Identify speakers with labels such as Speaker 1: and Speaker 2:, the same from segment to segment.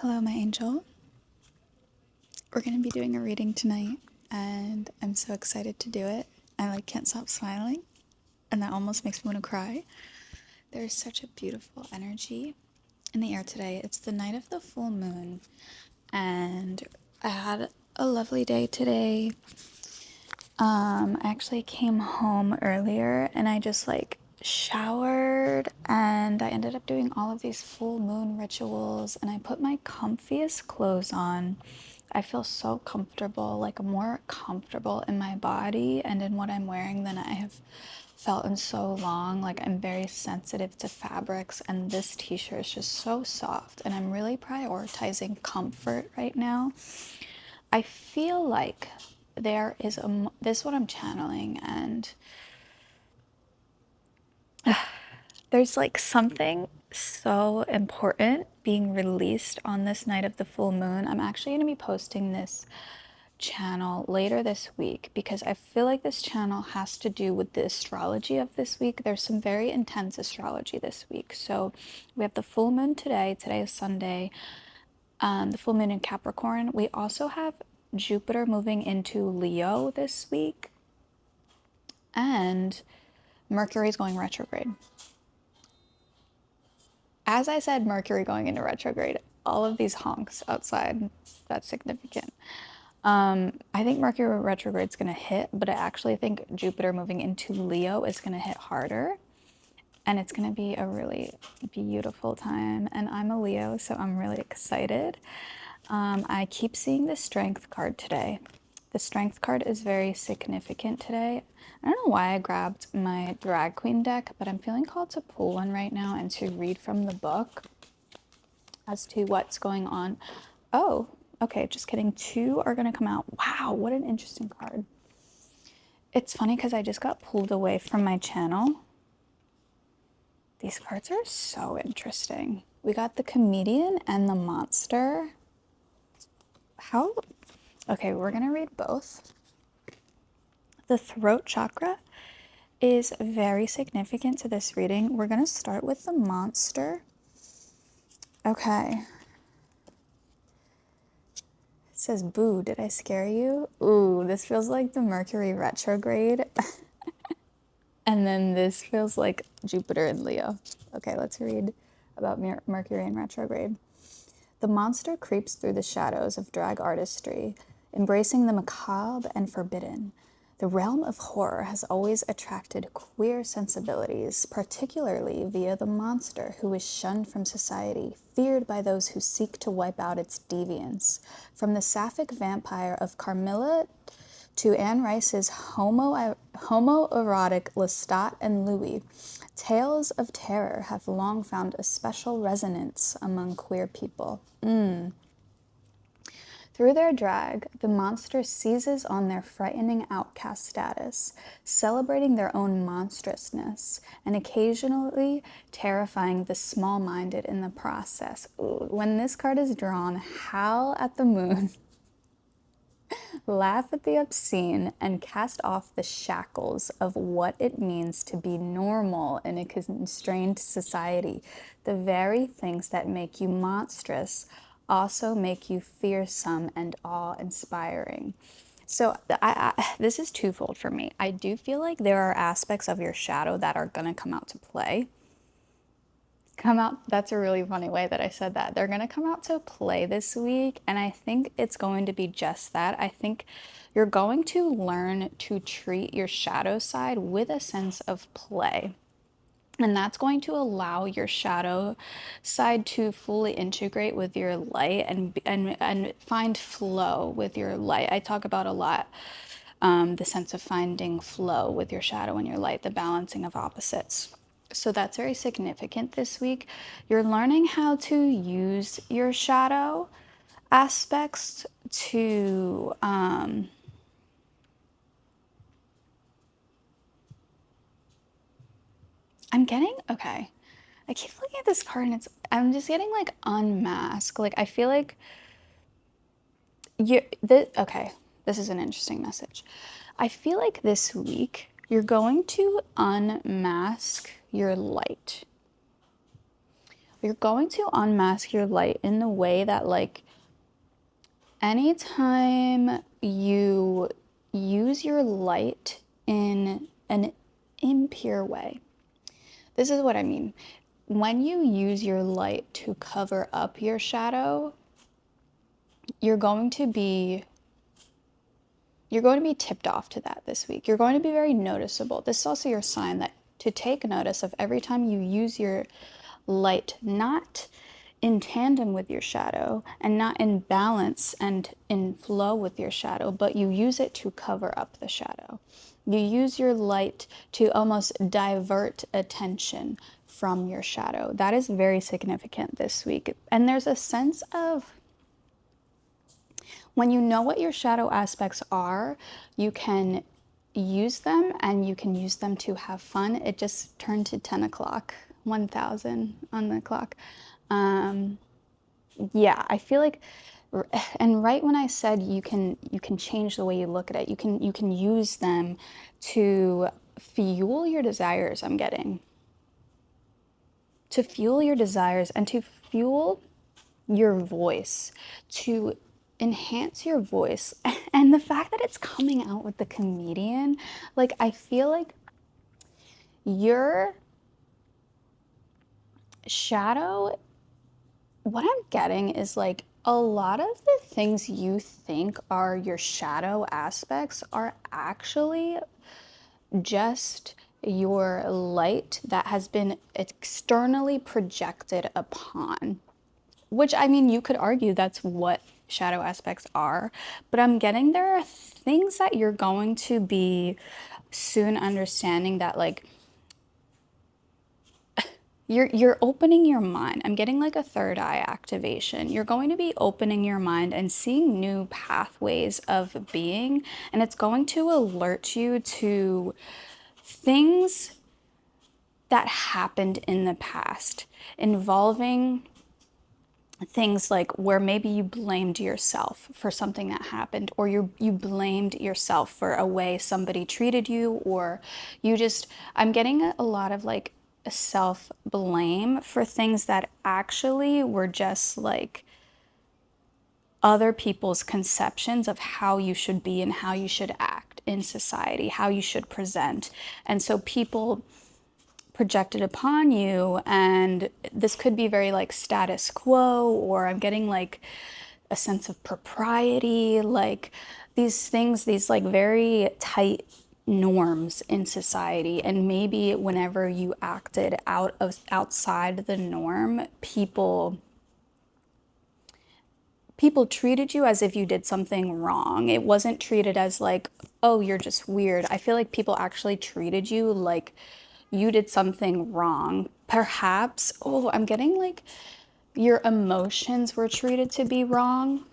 Speaker 1: Hello, my angel. We're going to be doing a reading tonight, and I'm so excited to do it. I can't stop smiling, and that almost makes me want to cry. There's such a beautiful energy in the air today. It's the night of the full moon, and I had a lovely day today. I actually came home earlier, and I just showered, and I ended up doing all of these full moon rituals, and I put my comfiest clothes on. I feel so comfortable, like more comfortable in my body and in what I'm wearing than I have felt in so long. Like, I'm very sensitive to fabrics, and this t-shirt is just so soft, and I'm really prioritizing comfort right now. I feel like there is this is what I'm channeling, and there's something so important being released on this night of the full moon. I'm actually going to be posting this channel later this week because I feel like this channel has to do with the astrology of this week. There's some very intense astrology this week. So we have the full moon today. Today is Sunday. The full moon in Capricorn. We also have Jupiter moving into Leo this week, and Mercury's going retrograde. As I said, Mercury going into retrograde, all of these honks outside, that's significant. I think Mercury retrograde is going to hit, but I actually think Jupiter moving into Leo is going to hit harder. And it's going to be a really beautiful time. And I'm a Leo, so I'm really excited. I keep seeing the Strength card today. The Strength card is very significant today. I don't know why I grabbed my Drag Queen deck, but I'm feeling called to pull one right now and to read from the book as to what's going on. Oh, okay, just kidding. Two are going to come out. Wow, what an interesting card. It's funny because I just got pulled away from my channel. These cards are so interesting. We got the Comedian and the Monster. How? Okay, we're going to read both. The throat chakra is very significant to this reading. We're going to start with the Monster. Okay. It says, boo, did I scare you? Ooh, this feels like the Mercury retrograde. And then this feels like Jupiter in Leo. Okay, let's read about Mercury in retrograde. The monster creeps through the shadows of drag artistry, embracing the macabre and forbidden. The realm of horror has always attracted queer sensibilities, particularly via the monster, who is shunned from society, feared by those who seek to wipe out its deviance. From the sapphic vampire of Carmilla to Anne Rice's homoerotic Lestat and Louis, tales of terror have long found a special resonance among queer people. Through their drag, the monster seizes on their frightening outcast status, celebrating their own monstrousness, and occasionally terrifying the small-minded in the process. Ooh, when this card is drawn, howl at the moon, laugh at the obscene, and cast off the shackles of what it means to be normal in a constrained society. The very things that make you monstrous also make you fearsome and awe-inspiring. So this is twofold for me. I do feel like there are aspects of your shadow that are going to come out to play. That's a really funny way that I said that. They're going to come out to play this week, and I think it's going to be just that. I think you're going to learn to treat your shadow side with a sense of play. And that's going to allow your shadow side to fully integrate with your light and find flow with your light. I talk about a lot the sense of finding flow with your shadow and your light, the balancing of opposites. So that's very significant this week. You're learning how to use your shadow aspects to I'm getting, okay. I keep looking at this card and I'm just getting unmasked. Like, I feel like okay, this is an interesting message. I feel like this week you're going to unmask your light. You're going to unmask your light in the way that, like, anytime you use your light in an impure way, this is what I mean. When you use your light to cover up your shadow, you're going to be you're going to be tipped off to that this week. You're going to be very noticeable. This is also your sign that to take notice of every time you use your light, not in tandem with your shadow and not in balance and in flow with your shadow, but you use it to cover up the shadow. You use your light to almost divert attention from your shadow. That is very significant this week. And there's a sense of when you know what your shadow aspects are, you can use them and you can use them to have fun. It just turned to 10 o'clock, 1000 on the clock. Yeah, I feel like, and right when I said you can change the way you look at it, you can use them to fuel your desires. I'm getting to fuel your desires and to fuel your voice, to enhance your voice. And the fact that it's coming out with the comedian, like, I feel like your shadow, what I'm getting is like a lot of the things you think are your shadow aspects are actually just your light that has been externally projected upon. Which, I mean, you could argue that's what shadow aspects are, but I'm getting there are things that you're going to be soon understanding that, like, you're opening your mind. I'm getting like a third eye activation. You're going to be opening your mind and seeing new pathways of being, and it's going to alert you to things that happened in the past involving things like where maybe you blamed yourself for something that happened, or you blamed yourself for a way somebody treated you, or you just, I'm getting a lot of like self blame for things that actually were just like other people's conceptions of how you should be and how you should act in society, how you should present. And so people projected upon you, and this could be very like status quo, or I'm getting like a sense of propriety, like these things, these like very tight norms in society. And maybe whenever you acted outside the norm, people treated you as if you did something wrong. It wasn't treated as like, oh, you're just weird. I feel like people actually treated you like you did something wrong. Perhaps, oh, I'm getting like your emotions were treated to be wrong.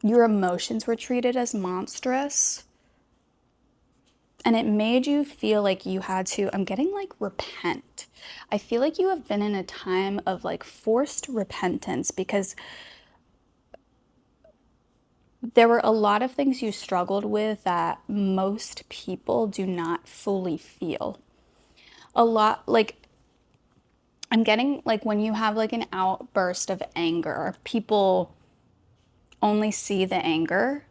Speaker 1: Your emotions were treated as monstrous. And it made you feel like you had to, I'm getting like repent. I feel like you have been in a time of like forced repentance because there were a lot of things you struggled with that most people do not fully feel. A lot, like, I'm getting like when you have like an outburst of anger, people only see the anger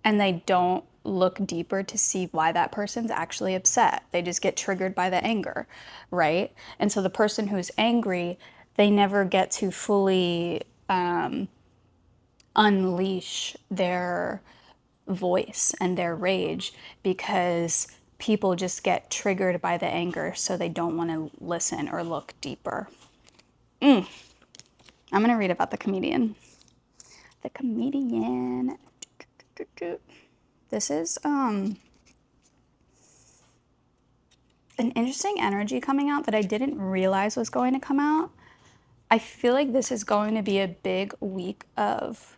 Speaker 1: and they don't look deeper to see why that person's actually upset. They just get triggered by the anger, right? And so the person who's angry, they never get to fully unleash their voice and their rage because people just get triggered by the anger, so they don't want to listen or look deeper. I'm going to read about the comedian. The comedian. This is an interesting energy coming out that I didn't realize was going to come out. I feel like this is going to be a big week of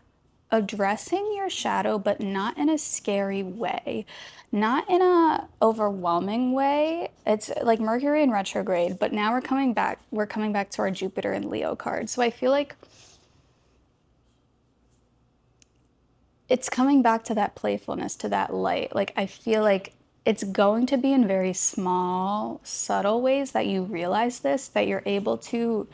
Speaker 1: addressing your shadow, but not in a scary way, not in a overwhelming way. It's like Mercury in retrograde, but now we're coming back to our Jupiter and Leo card. So I feel like it's coming back to that playfulness, to that light. Like, I feel like it's going to be in very small, subtle ways that you realize this, that you're able to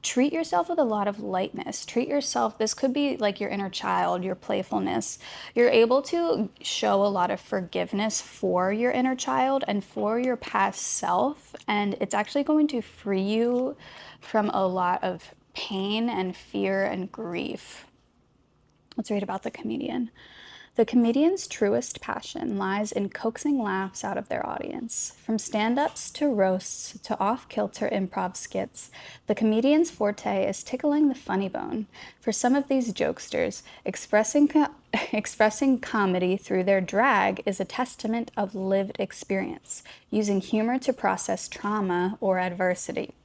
Speaker 1: Treat yourself with a lot of lightness. Treat yourself, this could be like your inner child, your playfulness. You're able to show a lot of forgiveness for your inner child and for your past self. And it's actually going to free you from a lot of pain and fear and grief. Let's read about the comedian. The comedian's truest passion lies in coaxing laughs out of their audience. From stand ups to roasts to off kilter improv skits, the comedian's forte is tickling the funny bone. For some of these jokesters, expressing comedy through their drag is a testament of lived experience, using humor to process trauma or adversity.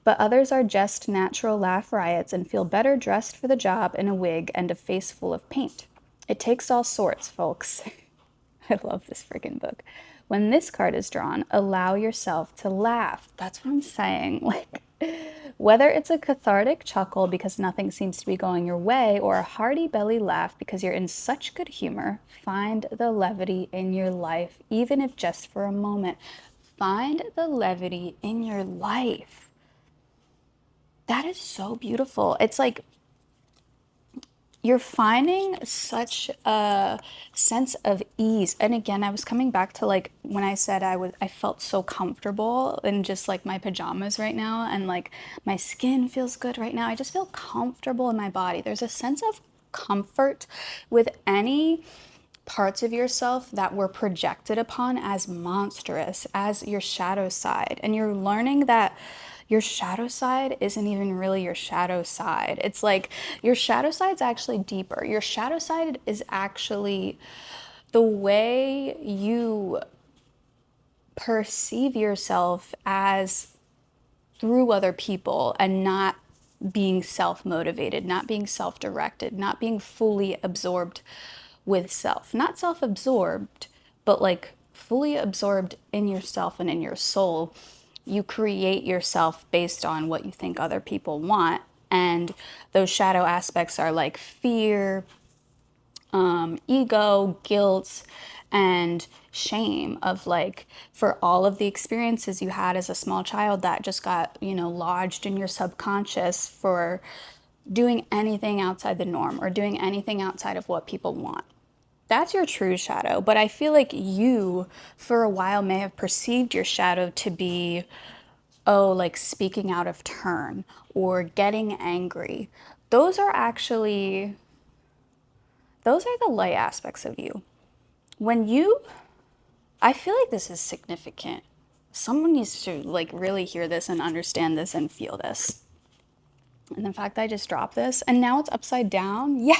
Speaker 1: But others are just natural laugh riots and feel better dressed for the job in a wig and a face full of paint. It takes all sorts, folks. I love this freaking book. When this card is drawn, allow yourself to laugh. That's what I'm saying. Like, whether it's a cathartic chuckle because nothing seems to be going your way, or a hearty belly laugh because you're in such good humor, find the levity in your life, even if just for a moment. Find the levity in your life. That is so beautiful. It's like you're finding such a sense of ease. And again, I was coming back to like when I said I felt so comfortable in just like my pajamas right now, and like my skin feels good right now. I just feel comfortable in my body. There's a sense of comfort with any parts of yourself that were projected upon as monstrous, as your shadow side. And you're learning that your shadow side isn't even really your shadow side. It's like your shadow side's actually deeper. Your shadow side is actually the way you perceive yourself as through other people, and not being self motivated, not being self directed, not being fully absorbed with self. Not self absorbed, but like fully absorbed in yourself and in your soul. You create yourself based on what you think other people want. And those shadow aspects are like fear, ego, guilt, and shame of like for all of the experiences you had as a small child that just got, lodged in your subconscious for doing anything outside the norm or doing anything outside of what people want. That's your true shadow. But I feel like you, for a while, may have perceived your shadow to be, oh, like speaking out of turn or getting angry. Those are actually, those are the light aspects of you. When you, I feel like this is significant. Someone needs to like really hear this and understand this and feel this. And the fact that I just dropped this and now it's upside down. Yeah,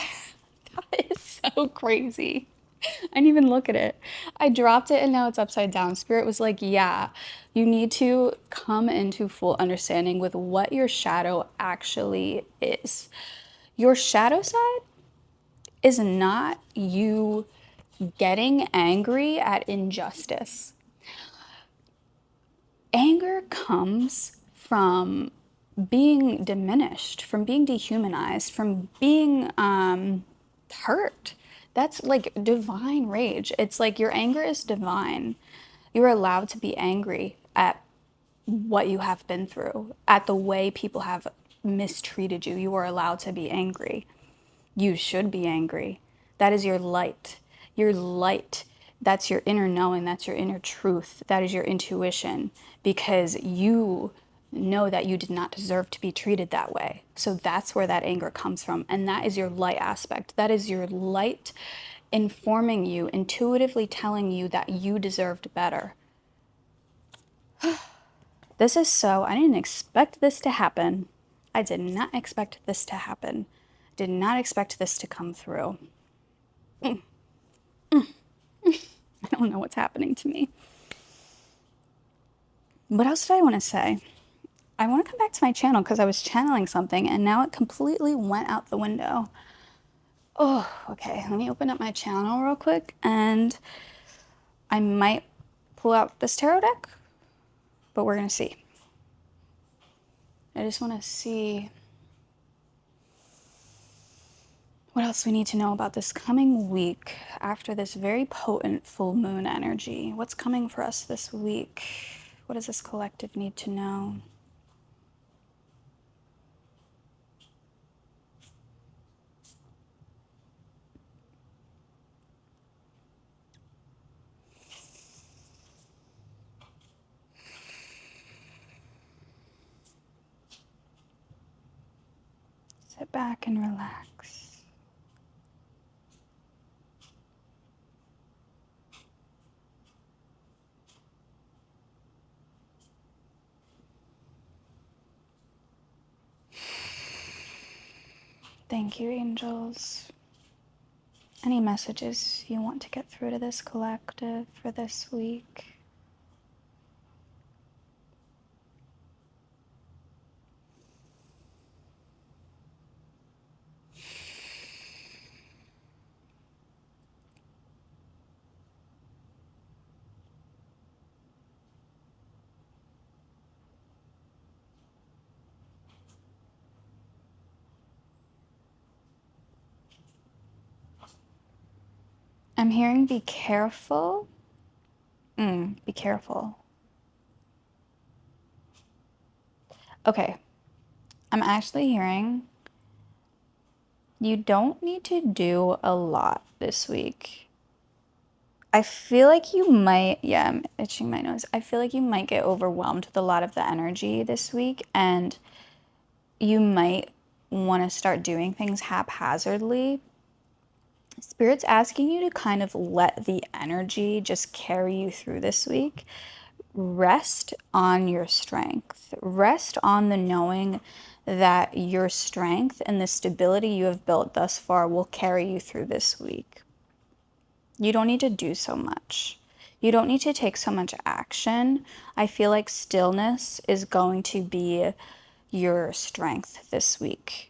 Speaker 1: that is so crazy. I didn't even look at it. I dropped it and now it's upside down. Spirit was like, yeah, you need to come into full understanding with what your shadow actually is. Your shadow side is not you getting angry at injustice. Anger comes from being diminished, from being dehumanized, from being hurt. That's like divine rage. It's like your anger is divine. You're allowed to be angry at what you have been through, at the way people have mistreated you. You are allowed to be angry. You should be angry. That is your light. Your light. That's your inner knowing. That's your inner truth. That is your intuition, because you know that you did not deserve to be treated that way. So that's where that anger comes from. And that is your light aspect. That is your light informing you, intuitively telling you that you deserved better. This is so, I didn't expect this to happen. I did not expect this to happen. Did not expect this to come through. I don't know what's happening to me. What else did I want to say? I want to come back to my channel because I was channeling something and now it completely went out the window. Oh, okay. Let me open up my channel real quick and I might pull out this tarot deck, but we're going to see. I just want to see what else we need to know about this coming week after this very potent full moon energy. What's coming for us this week? What does this collective need to know? Sit back and relax. Thank you, angels. Any messages you want to get through to this collective for this week? I'm hearing be careful. Be careful. Okay. I'm actually hearing you don't need to do a lot this week. I feel like you might, yeah, I'm itching my nose. I feel like you might get overwhelmed with a lot of the energy this week, and you might want to start doing things haphazardly. Spirit's asking you to kind of let the energy just carry you through this week. Rest on your strength. Rest on the knowing that your strength and the stability you have built thus far will carry you through this week. You don't need to do so much. You don't need to take so much action. I feel like stillness is going to be your strength this week.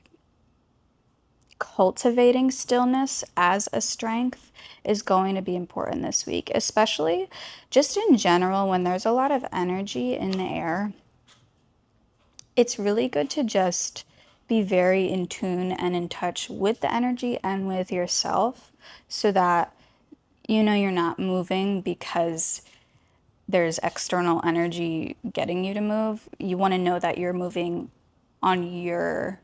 Speaker 1: Cultivating stillness as a strength is going to be important this week, especially just in general when there's a lot of energy in the air. It's really good to just be very in tune and in touch with the energy and with yourself so that you know you're not moving because there's external energy getting you to move. You want to know that you're moving on your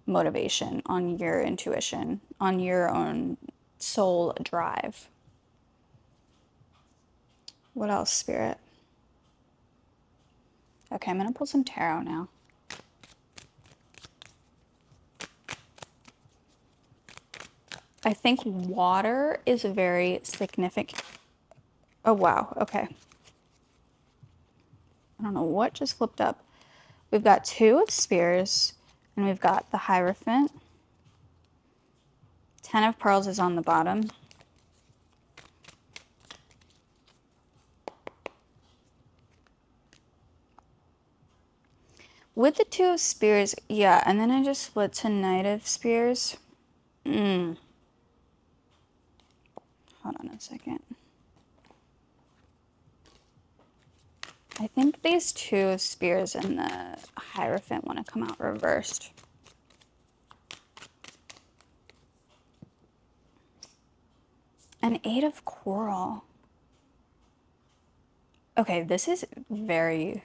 Speaker 1: motivation, on your intuition, on your own soul drive. What else, Spirit? Okay, I'm going to pull some tarot now. I think water is very significant. Oh, wow. Okay. I don't know what just flipped up. We've got 2 of Spears, and we've got the Hierophant. 10 of Pearls is on the bottom. With the 2 of Spears, yeah, and then I just split to Knight of Spears. Hold on a second. I think these 2 of Spears and the Hierophant want to come out reversed. An 8 of Coral. Okay, this is very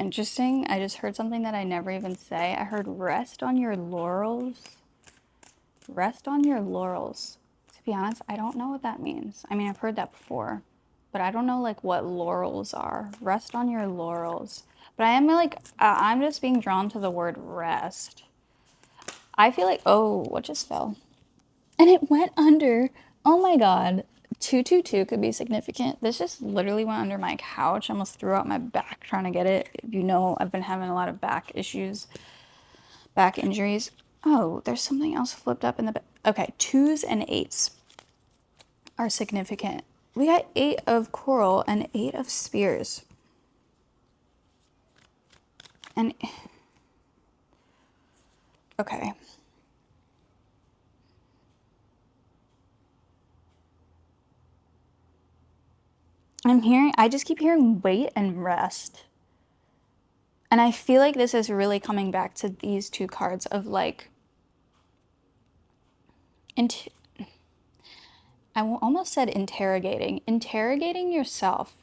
Speaker 1: interesting. I just heard something that I never even say. I heard rest on your laurels. Rest on your laurels. To be honest, I don't know what that means. I mean, I've heard that before, but I don't know like what laurels are. Rest on your laurels. But I am like, I'm just being drawn to the word rest. I feel like, oh, what just fell? And it went under. Oh my God. 222 could be significant. This just literally went under my couch. I almost threw out my back trying to get it. You know, I've been having a lot of back issues, back injuries. Oh, there's something else flipped up in the back. Okay, 2s and 8s are significant. We got 8 of Coral and 8 of Spears. And, okay. I just keep hearing wait and rest. And I feel like this is really coming back to these 2 cards of like, I almost said interrogating yourself,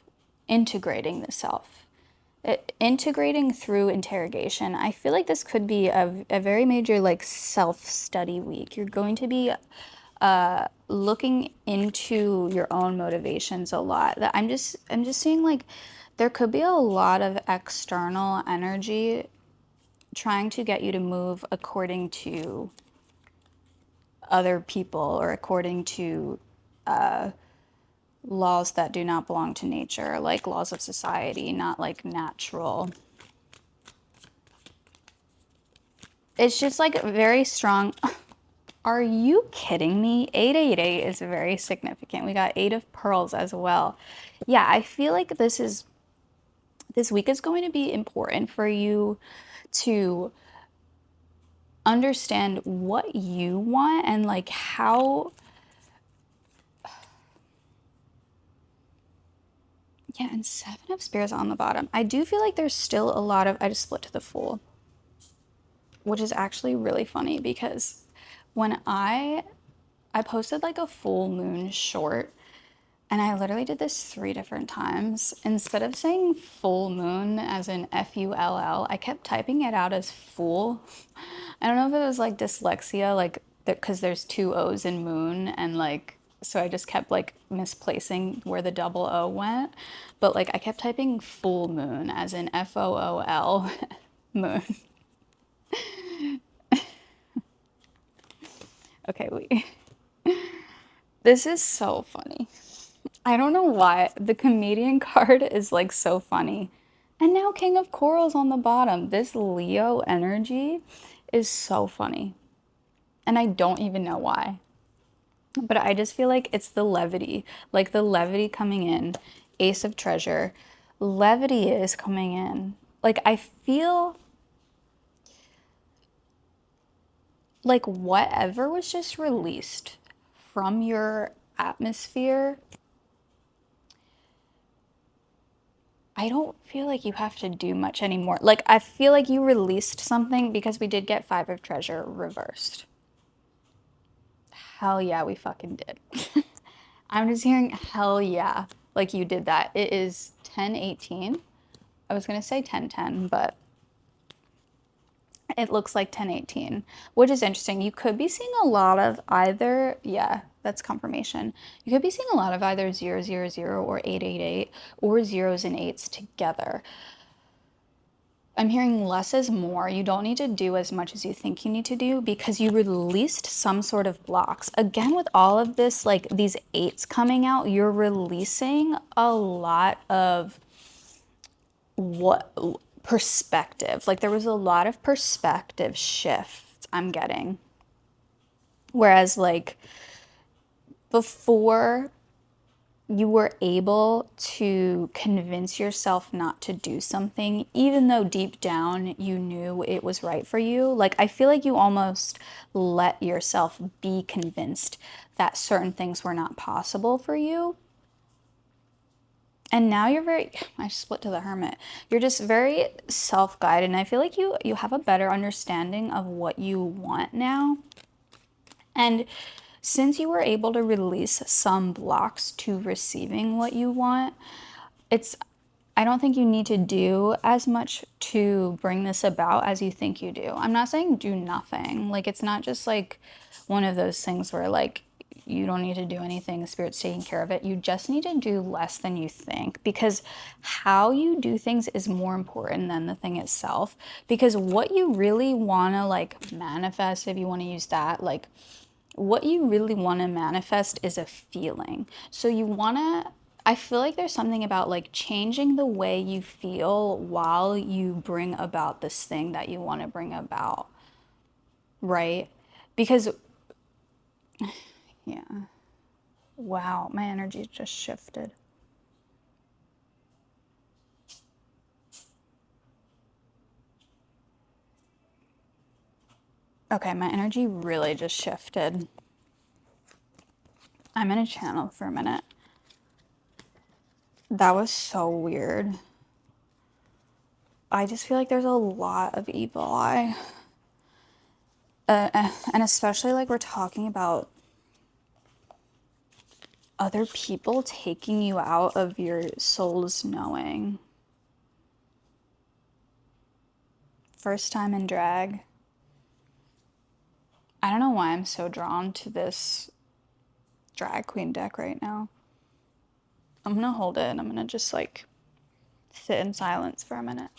Speaker 1: integrating the self, integrating through interrogation. I feel like this could be a very major like self-study week. You're going to be looking into your own motivations a lot. I'm just seeing like there could be a lot of external energy trying to get you to move according to other people or according to laws that do not belong to nature, like laws of society, not like natural. It's just like very strong. Are you kidding me? 888 is very significant. We got 8 of pearls as well. Yeah, I feel like this week is going to be important for you to understand what you want and like how. Yeah, and 7 of spears on the bottom. I do feel like there's still a lot of, I just split to the Fool, which is actually really funny because when I posted like a full moon short, and I literally did this 3 different times. Instead of saying full moon as in Full, I kept typing it out as fool. I don't know if it was like dyslexia, like because there's 2 O's in moon, and like so I just kept like misplacing where the double O went. But like I kept typing full moon as in FOOL moon. Okay, wait. This is so funny. I don't know why. The comedian card is like so funny. And now King of Corals on the bottom. This Leo energy is so funny. And I don't even know why. But I just feel like it's the levity. Like the levity coming in. Ace of Treasure. Levity is coming in. Like I feel like whatever was just released from your atmosphere, I don't feel like you have to do much anymore. Like, I feel like you released something because we did get 5 of Treasure reversed. Hell yeah, we fucking did. I'm just hearing hell yeah, like you did that. It is 10:18. I was gonna say 10:10, but it looks like 10:18, which is interesting. You could be seeing a lot of either, yeah, that's confirmation. You could be seeing a lot of either 000 or 888 or zeros and eights together. I'm hearing less is more. You don't need to do as much as you think you need to do because you released some sort of blocks. Again, with all of this, like these eights coming out, you're releasing a lot of what perspective. Like there was a lot of perspective shifts I'm getting. Whereas like before you were able to convince yourself not to do something, even though deep down you knew it was right for you. Like, I feel like you almost let yourself be convinced that certain things were not possible for you. And now you're very, I split to the Hermit. You're just very self-guided. And I feel like you have a better understanding of what you want now. And since you were able to release some blocks to receiving what you want, it's I don't think you need to do as much to bring this about as you think you do. I'm not saying do nothing. Like it's not just like one of those things where like you don't need to do anything, the spirit's taking care of it. You just need to do less than you think because how you do things is more important than the thing itself. Because what you really want to like manifest, if you want to use that, like what you really want to manifest is a feeling. So you want to, I feel like there's something about like changing the way you feel while you bring about this thing that you want to bring about, right? Because, yeah, wow, my energy just shifted. Okay, my energy really just shifted. I'm in a channel for a minute. That was so weird. I just feel like there's a lot of evil eye. And especially like we're talking about other people taking you out of your soul's knowing. First time in drag. I don't know why I'm so drawn to this drag queen deck right now. I'm gonna hold it and I'm gonna just like sit in silence for a minute.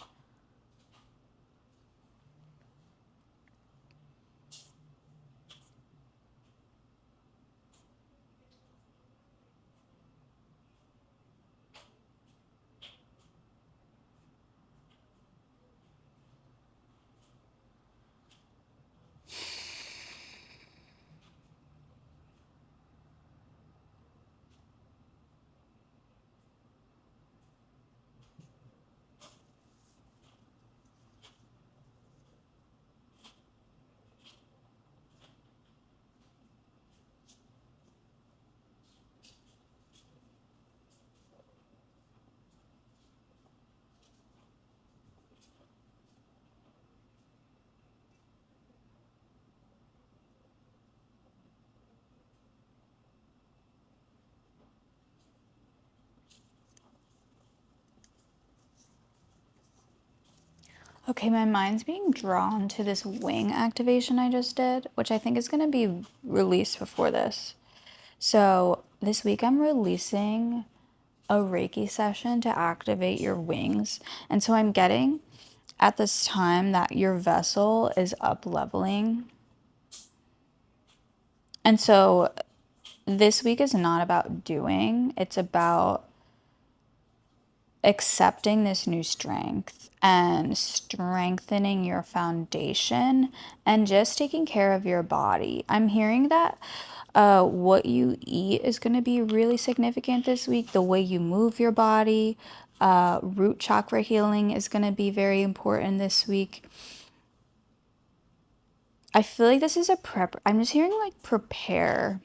Speaker 1: Okay, my mind's being drawn to this wing activation I just did, which I think is going to be released before this. So this week I'm releasing a Reiki session to activate your wings. And so I'm getting at this time that your vessel is up leveling. And so this week is not about doing, it's about accepting this new strength and strengthening your foundation and just taking care of your body. I'm hearing that what you eat is going to be really significant this week, the way you move your body. Root chakra healing is going to be very important this week. I feel like this is a prep. I'm just hearing like prepare.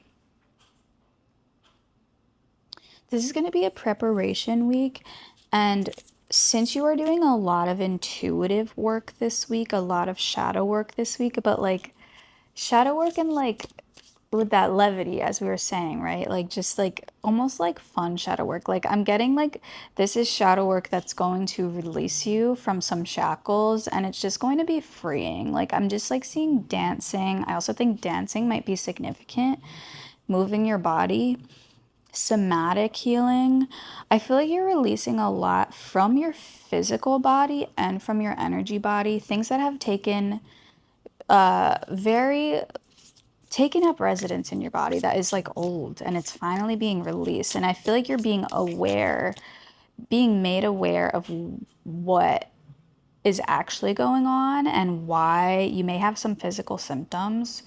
Speaker 1: This is going to be a preparation week. And since you are doing a lot of intuitive work this week, a lot of shadow work this week, but like shadow work and like with that levity, as we were saying, right? Like just like almost like fun shadow work. Like I'm getting like this is shadow work that's going to release you from some shackles and it's just going to be freeing. Like I'm just like seeing dancing. I also think dancing might be significant, moving your body, somatic healing. I feel like you're releasing a lot from your physical body and from your energy body, things that have very taken up residence in your body that is like old and it's finally being released. And I feel like you're being aware, being made aware of what is actually going on and why you may have some physical symptoms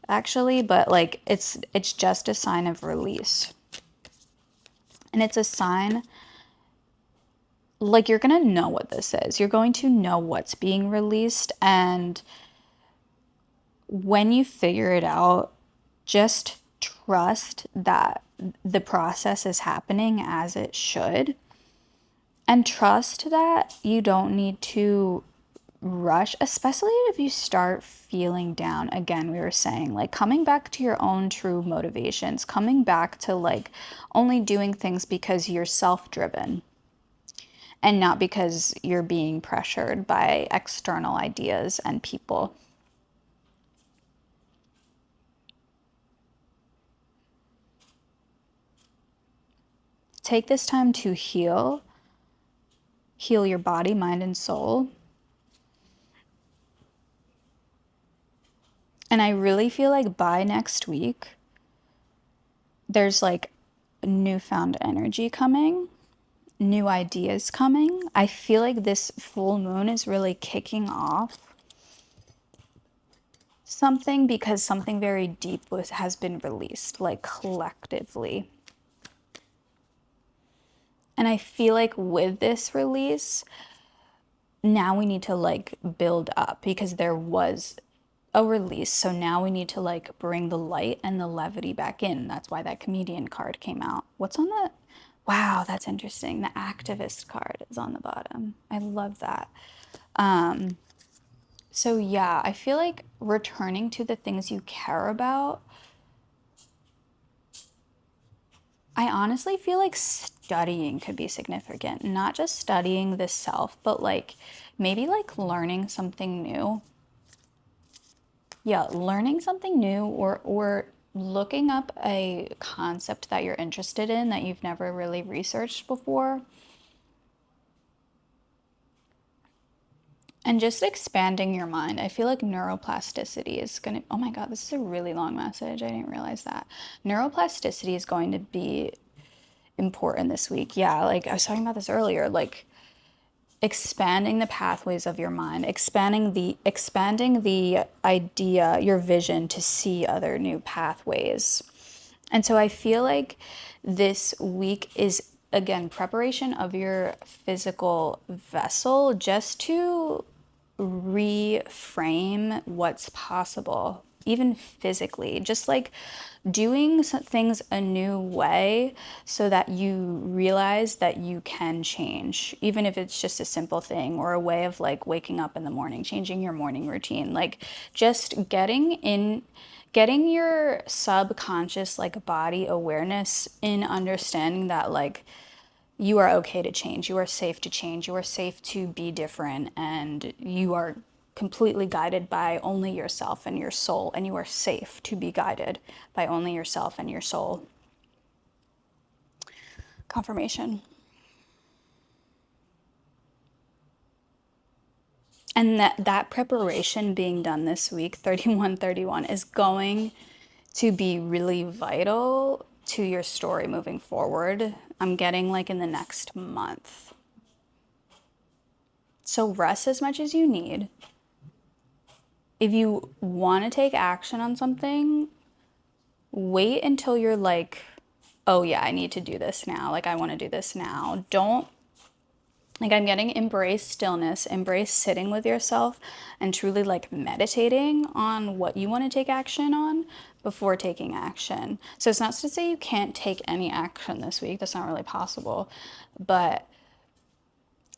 Speaker 1: actually, but like it's just a sign of release. And it's a sign like you're going to know what this is. You're going to know what's being released. And when you figure it out, just trust that the process is happening as it should. And trust that you don't need to rush, especially if you start feeling down. Again, we were saying like coming back to your own true motivations, coming back to like only doing things because you're self driven and not because you're being pressured by external ideas and people. Take this time to heal your body, mind, and soul. And I really feel like by next week, there's like newfound energy coming, new ideas coming. I feel like this full moon is really kicking off something because something very deep has been released, like collectively. And I feel like with this release, now we need to like build up because there was a release. So now we need to like bring the light and the levity back in. That's why that comedian card came out. What's on that? Wow, that's interesting. The activist card is on the bottom. I love that. So yeah, I feel like returning to the things you care about. I honestly feel like studying could be significant. Not just studying the self, but like maybe like learning something new. Yeah, learning something new or looking up a concept that you're interested in that you've never really researched before and just expanding your mind. I feel like neuroplasticity is going to, oh my God, this is a really long message. I didn't realize that. Neuroplasticity is going to be important this week. Yeah, like I was talking about this earlier, like expanding the pathways of your mind, expanding the idea, your vision to see other new pathways. And so I feel like this week is again preparation of your physical vessel just to reframe what's possible, even physically, just like doing things a new way so that you realize that you can change, even if it's just a simple thing or a way of like waking up in the morning, changing your morning routine, like just getting your subconscious like body awareness in understanding that like you are okay to change. You are safe to change. You are safe to be different. And you are completely guided by only yourself and your soul. And you are safe to be guided by only yourself and your soul. Confirmation. And that preparation being done this week, 3131, is going to be really vital to your story moving forward. I'm getting like in the next month. So rest as much as you need. If you want to take action on something, wait until you're like, oh yeah, I need to do this now. Like, I want to do this now. Don't, like, I'm getting embrace stillness, embrace sitting with yourself and truly like meditating on what you want to take action on before taking action. So it's not to say you can't take any action this week. That's not really possible. But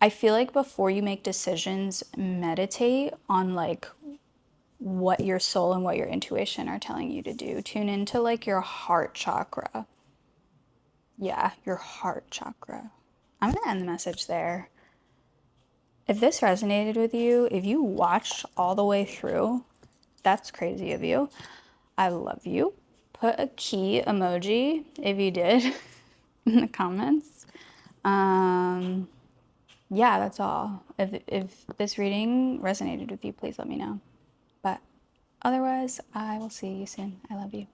Speaker 1: I feel like before you make decisions, meditate on like what your soul and what your intuition are telling you to do. Tune into like your heart chakra. Yeah, your heart chakra. I'm going to end the message there. If this resonated with you, if you watched all the way through, that's crazy of you. I love you. Put a key emoji if you did in the comments. Yeah, that's all. If this reading resonated with you, please let me know. But otherwise, I will see you soon. I love you.